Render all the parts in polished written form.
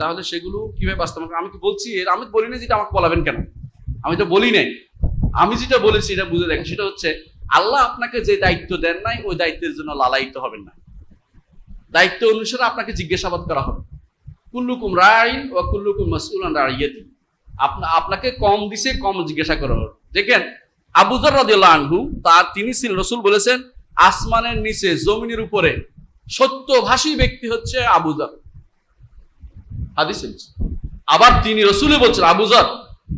তাহলে সেগুলো কিভাবে বাস্তবায়ন? আমি কি বলছি, আমি বলি না যেটা আমাকে বলাবেন কেন, আমি তো বলি নাই। আমি যেটা বলেছি এটা বুঝে দেখেন, সেটা হচ্ছে আল্লাহ আপনাকে যে দায়িত্ব দেন নাই ওই দায়িত্বের জন্য লালায়িত হবেন না। দায়িত্ব অনুসারে আপনাকে জিজ্ঞাসাবাদ করা হবে। কুল্লুকুম রাইন ওয়া কুল্লুকুম মাসউলুন আন রাইয়াতি। আপনাকে কম দিছে, কম জিজ্ঞাসা করা হবে। দেখেন আবু যর রাদিয়াল্লাহু আনহু তিনি ছিলেন, রাসূল বলেছেন আসমানের নিচে জমিনের উপরে সত্যভাষী ব্যক্তি হচ্ছে আবু যর, হাদিসে। আবার তিনি রাসূল বলছেন আবু যর,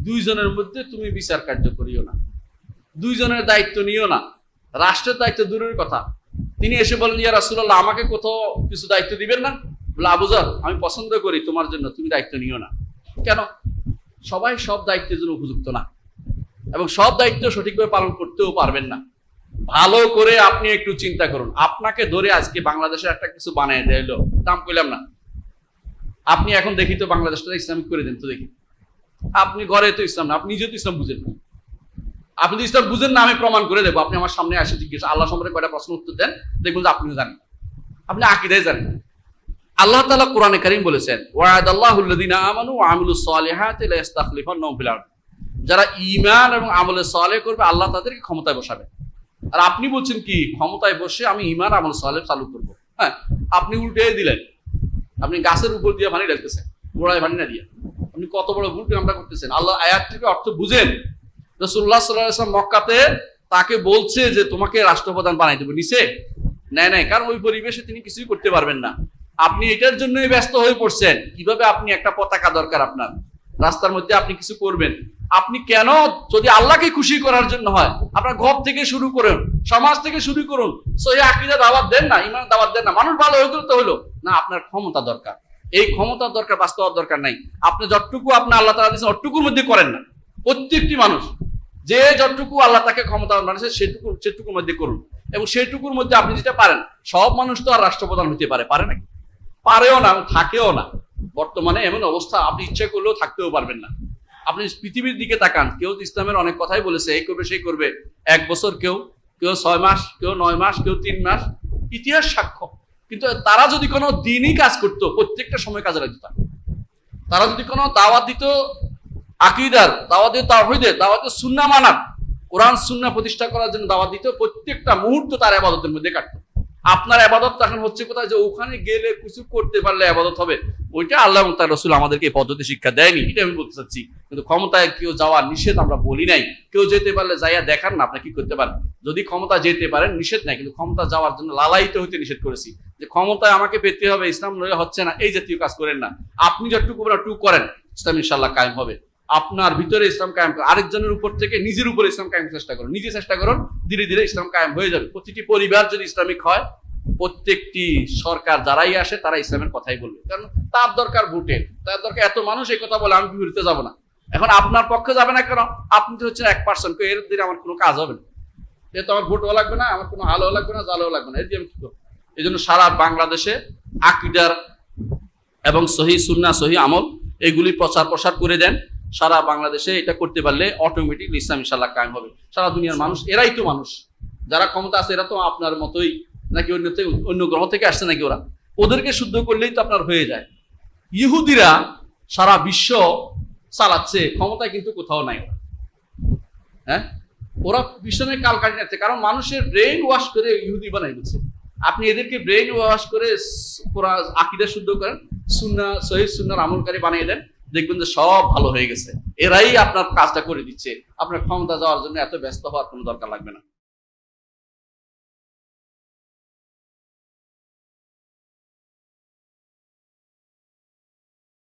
দুইজনের মধ্যে তুমি বিচার কার্য করিও না, দুইজনের দায়িত্ব নিও না, রাষ্ট্রের দায়িত্ব দূরের কথা। তিনি এসে বলেন ইয়া রাসূলুল্লাহ, আমাকে কোথাও কিছু দায়িত্ব দিবেন না? বলে আবু যর, আমি পছন্দ করি তোমার জন্য, তুমি দায়িত্ব নিও না। কেন? সবাই সব দায়িত্বের জন্য উপযুক্ত না, এবং সব দায়িত্ব সঠিকভাবে পালন করতেও পারবেন না। ভালো করে আপনি একটু চিন্তা করুন, আপনাকে ধরে আজকে বাংলাদেশের একটা কিছু বানিয়ে দেয়, নাম কইলাম না, আপনি এখন দেখি তো বাংলাদেশটা ইসলামিক করে দেন তো দেখি। আপনি ঘরে তো ইসলাম না, আপনি নিজে তো ইসলাম বুঝেন না। আপনি যদি ইসলাম বুঝেন না, আমি প্রমাণ করে দেবো। আপনি আমার সামনে এসে জিজ্ঞেস আল্লাহ সম্পর্কে কয়টা প্রশ্ন উত্তর দেন, দেখবেন যে আপনিও জানেন, আপনি আকীদায় জানেন। আল্লাহ তাআলা কোরআনে কারীম বলেছেন ওয়া'আদাল্লাহুল্লাযীনা আমানু ওয়া আমিলুস সালিহাতি লা ইস্তাখলিফান্নাহুম ফিল আরদ। যারা ঈমান এবং আমলে সালেহ করবে আল্লাহ তাদেরকে ক্ষমতায় বসাবে। আর আপনি বলছেন কি ক্ষমতায় বসে আমি ঈমান আমল সালেহ চালু করব? হ্যাঁ, আপনি উল্টে দিলেন। আপনি গাছের উপর দিয়ে পানি ঢালতেছেন, গোড়ায় পানি না দিয়ে। আপনি কত বড় ভুল আমরা করতেছেন। আল্লাহ আয়াত থেকে অর্থ বুঝেন। রাসূলুল্লাহ সাল্লাল্লাহু আলাইহি ওয়াসাল্লাম মক্কাতে তাকে বলছে যে তোমাকে রাষ্ট্রপ্রধান বানাই দেবো, নিছে? নাই, কারণ ওই পরিবেশে তিনি কিছুই করতে পারবেন না। আপনি এটার জন্যই ব্যস্ত হয়ে পড়ছেন, কিভাবে আপনি একটা পতাকা দরকার আপনার, রাস্তার মধ্যে আপনি কিছু করবেন। আপনি কেন, যদি আল্লাহকে খুশি করার জন্য হয়, আপনার ঘর থেকে শুরু করুন, সমাজ থেকে শুরু করুন, সহিহ আকীদা দাওয়াত দেন না, ঈমান দাওয়াত দেন না, মানুষ ভালো হয়ে গেলে তো হলো না। আপনার ক্ষমতা দরকার, এই ক্ষমতার দরকার, বাস্তব দরকার নাই। আপনি যতটুকু আপনি আল্লাহ তাআলা দিয়েছেন অতটুকুর মধ্যে করেন না। প্রত্যেকটি মানুষ যে যতটুকু আল্লাহ তাকে ক্ষমতা বানিয়েছে সেটুকুর মধ্যে করুন, এবং সেটুকুর মধ্যে আপনি যেটা পারেন। সব মানুষ তো আর রাষ্ট্রপ্রধান হতে পারে নাকি? পারেও না, থাকেও না। বর্তমানে এমন অবস্থা, আপনি ইচ্ছা করলেও থাকতেও পারবেন না। আপনি পৃথিবীর দিকে তাকান, কেউ ইসলামের অনেক কথাই বলেছে, এই করবে সেই করবে, 1 বছর, কেউ 6 মাস, কেউ 9 মাস, কেউ 3 মাস, ইতিহাস সাক্ষ্য। কিন্তু তারা যদি কোনো দিনই কাজ করতো, প্রত্যেকটা সময় কাজে লাগতো। তারা যদি কোনো দাওয়াত দিত আকীদার, দাওয়াত দিত তাওহীদের, দাওয়াত দিত সুন্নাহ মানার, কোরআন সুন্নাহ প্রতিষ্ঠা করার জন্য দাওয়াত দিত, প্রত্যেকটা মুহূর্ত তার ইবাদতের মধ্যে কাটতো। আপনার ইবাদত এখন হচ্ছে কোথায়, যে ওখানে গেলে কিছু করতে পারলে ইবাদত হবে। ওইটা আল্লাহ এবং তার রাসূল আমাদেরকে এই পদ্ধতি শিক্ষা দেয়নি, এটা আমি বলতে চাচ্ছি। কিন্তু ক্ষমতায় কেউ যাওয়া নিষেধ আমরা বলি নাই। কেউ যেতে পারলে যাইয়া দেখান না আপনি কি করতে পারেন। যদি ক্ষমতা যেতে পারেন নিষেধ নাই, কিন্তু ক্ষমতা যাওয়ার জন্য লালায়িত হইতে নিষেধ করেছি। যে ক্ষমতায় আমাকে পেতে হবে, ইসলাম নইলে হচ্ছে না, এই জাতীয় কাজ করেন না। আপনি যতটুকু করেন, ইসলাম ইনশাআল্লাহ কায়েম হবে। আপনার ভিতরে ইসলাম কায়েম করেন, আরেকজনের উপর থেকে নিজের উপর ইসলাম কায়েম চেষ্টা করুন, নিজে চেষ্টা করুন, ধীরে ধীরে ইসলাম কায়েম হয়ে যাবে। প্রতিটি পরিবার যদি ইসলামিক হয়, প্রত্যেকটি সরকার যারাই আসে তারা ইসলামের কথাই বলবে। কারণ তার দরকার ভোটের, তার দরকার। এত মানুষ এই কথা বলে, আমি বিপরীতে যাবো না। এখন আপনার পক্ষে যাবে না কেন? আপনি তো হচ্ছেন 1%, এর দিকে আমার কোনো কাজ হবে না, এর তো আমার ভোটও লাগবে না, আমার কোনো আলোও লাগবে না, জালও লাগবে না, এর দিয়ে আমি কি করবো? এই জন্য সারা বাংলাদেশে আকীদার এবং সহিহ সুন্নাহ, সহিহ আমল এগুলি প্রসার করে দেন। সারা বাংলাদেশে এটা করতে পারলে অটোমেটিকলি ইসলাম ইনশাআল্লাহ কায়েম হবে। সারা দুনিয়ার মানুষ, এরাই তো মানুষ, যারা ক্ষমতা আছে এরা তো আপনার মতোই নাকি অন্য গ্রহ থেকে আসছে নাকি? ওদেরকে শুদ্ধ করলেই তো আপনার হয়ে যায়। ইহুদিরা সারা বিশ্ব চালাচ্ছে, ক্ষমতায় কিন্তু কোথাও নাই ওরা। হ্যাঁ, ওরা বিশ্ব নিয়ে কাল কাটি যাচ্ছে, কারণ মানুষের ব্রেইন ওয়াশ করে ইহুদি বানাই দিচ্ছে। আপনি এদেরকে ব্রেইন ওয়াশ করে আকীদা শুদ্ধ করেন, সুন্নাহ সহিহ সুন্নাহর আমলকারী বানিয়ে দেন, দেখবেন যে সব ভালো হয়ে গেছে। এরাই আপনার কাজটা করে দিচ্ছে। আপনার ক্ষমতা যাওয়ার জন্য এত ব্যস্ত হওয়ার কোনো দরকার লাগবে না।